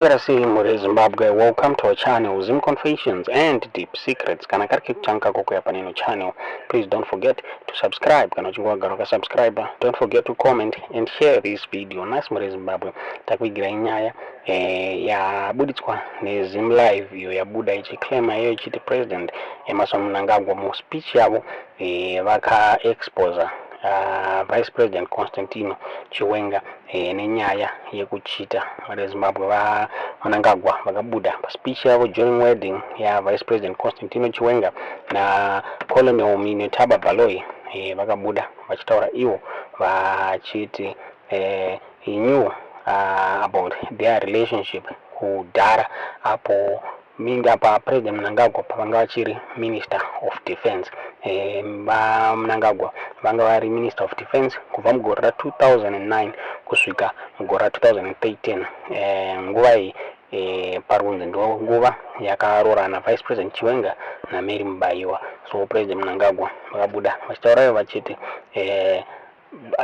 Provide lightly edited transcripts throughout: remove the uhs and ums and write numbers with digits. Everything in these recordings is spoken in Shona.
Muri Zimbabwe, welcome to our channel Zim Confessions and Deep Secrets. Kana kariki kuchanka koko ya panino channel. Please don't forget to subscribe. Kana chungwa garoka subscriber. Don't forget to comment and share this video. Nice muri Zimbabwe. Takwigira inyaya ya buditswa ne Zim live yo ya buda ichi claima yo ichi president Emerson Mnangagwa mu speech yabo vaka exposer Vice President Constantino Chiwenga nenyaya yekuchita muri Zimbabwe Mnangagwa vakabuda speech yavo during wedding ya Vice President Constantino Chiwenga na Colonel Minetaba Baloyi vakabuda vachitaura ivo vachiti he knew about their relationship kudhara apo minga pa President Mnangagwa pavanga vachiri Minister of Defense. Mnangagwa vanga vari Minister of Defense kubva mugore ra 2009 kusvika mugore ra 2013. Nguva iyi parunzi ndo nguva yakarorana Vice President Chiwenga na Mary Mubaiwa. So President Mnangagwa vakabuda vachitaura vachiti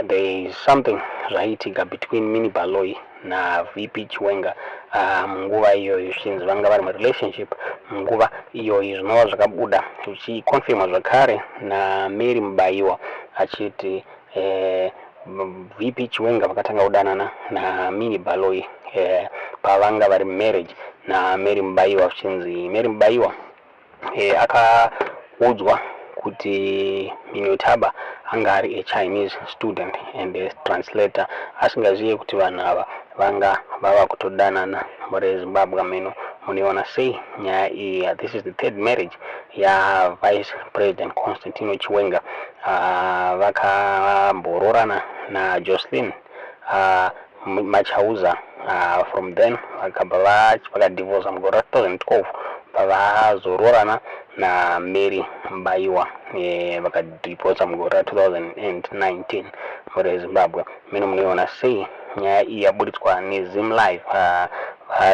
there is something zvaitika between Mini Baloyi na VP Chiwenga munguva iyoyo zvinzi vanga vari relationship munguva iyoyo zvinova zvakabuda zvichikonfirma zvakare na Mary Mubaiwa achiti VP Chiwenga vakatanga kudanana na Mini Baloyi pavanga vari marriage na Mary Mubaiwa zvinzi Mary Mubaiwa akaudzwa kuti Minotaba anga ari a Chinese student and a translator asingazive kuti vanhu ava vanga vava kutodanana muri Zimbabwe meno muniona sei nyaya iyi. This is the third marriage ya Vice President Constantino Chiwenga. Vakambororana na Jocelyn Machauza. From then vakadivorca mugore ra 2012 pavazororana na Mary Mubaiwa vakadivorca mugore ra 2019 muri Zimbabwe. Mino munoiona sei nyaya iyi yabuditswa neZim live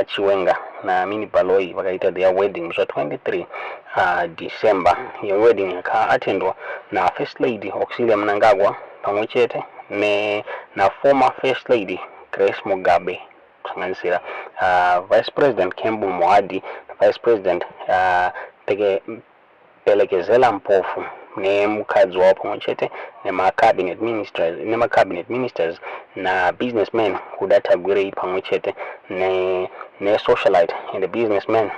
Chiwenga na Mini Baloyi vakaita their wedding zva 23 December. Iyo wedding yakaatendwa na First Lady Auxilia Mnangagwa pamwe chete na former First Lady Grace Mugabe kusanganisira Vice President Kembu Moadi, Vice President Pelekezela Mpofu nemukadzi wavo pamwe chete nema-cabinet ministers na businessmen kudatagwirei pamwe chete ne-socialite and the businessman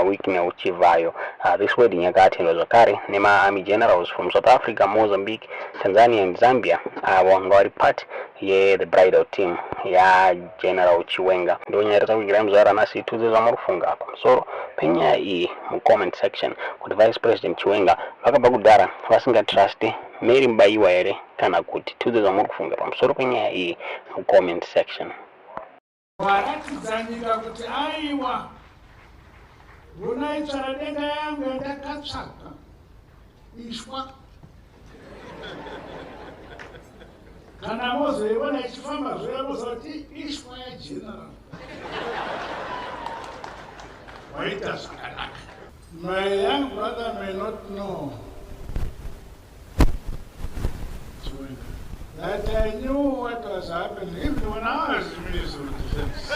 Wikine Uchivayo. This wedding yakaatendwa zvakare nema-army generals from South Africa, Mozambique, Tanzania and Zambia vanga vari part the bridal team ya General Chiwenga. Ndo nyaya takugira muzvara nhasi tudze zvamuri kufunga pamusoro penyaya iyi mucomment section kuti Vice President Chiwenga vakabva kudhara vasingatrust Mary Mubaiwa here kana kuti tudze zvamuri kufunga pamusoro penyaya iyi mucomment section. Varatidzanyika kuti aiwa unaitsvara denga yangu yandakatsvaga ishwa kana mozoiona ichifamba zvoya mozoti ishwa yageneral waita zvakanaka. My young brother may not know that I knew what was happening even when I was Minister of Defense.